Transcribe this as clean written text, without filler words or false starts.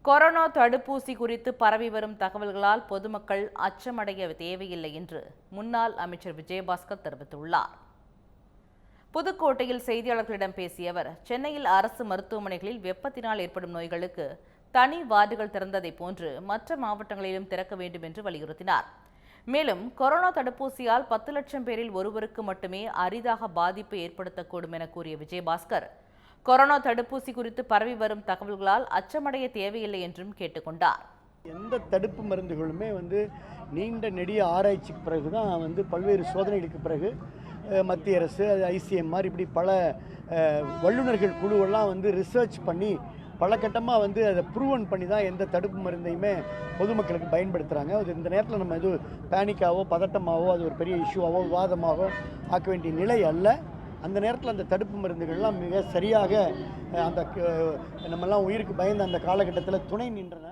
Corona தடுப்பூசி குறித்து பரவி வரும் தகவல்களால் பொதுமக்கள் அச்சமடைய தேவையில்லை என்று முன்னாள் அமைச்சர் விஜயபாஸ்கர் தெரிவித்துள்ளார். புதுக்கோட்டையில் செய்தியாளர்களிடம் பேசிய அவர், சென்னையில் அரசு மருத்துவமனைகளில் வெப்பத்தினால் ஏற்படும் நோய்களுக்கு தனி வார்டுகள் திறந்ததை போன்று மற்ற மாவட்டங்களிலும் திறக்க வேண்டும் என்று வலியுறுத்தினார். மேலும் கொரோனா தடுப்பூசியால் 10 லட்சம் பேரில் ஒருவருக்கு மட்டுமே அரிதாக பாதிப்பு ஏற்படுத்தக்கூடும் என கூறிய விஜயபாஸ்கர், கொரோனா தடுப்பூசி குறித்து பரவி வரும் தகவல்களால் அச்சமடைய தேவையில்லை என்றும் கேட்டுக்கொண்டார். எந்த தடுப்பு மருந்துகளுமே நீண்ட நெடிய ஆராய்ச்சிக்கு பிறகு தான் பல்வேறு சோதனைகளுக்கு பிறகு மத்திய அரசு ICMR இப்படி பல வல்லுநர்கள் குழுவெல்லாம் ரிசர்ச் பண்ணி பல கட்டமாக அதை ப்ரூவன் பண்ணி தான் எந்த தடுப்பு மருந்தையுமே பொதுமக்களுக்கு பயன்படுத்துகிறாங்க. அது இந்த நேரத்தில் நம்ம எதுவும் பேனிக்காவோ பதட்டமாகவோ அது ஒரு பெரிய இஷ்யூவாகவோ விவாதமாகவோ ஆக்க வேண்டிய நிலை அல்ல. அந்த நேரத்தில் அந்த தடுப்பு மருந்துகள்லாம் மிக சரியாக நம்மெல்லாம் உயிருக்கு பயந்த அந்த காலகட்டத்தில் துணை நின்றன.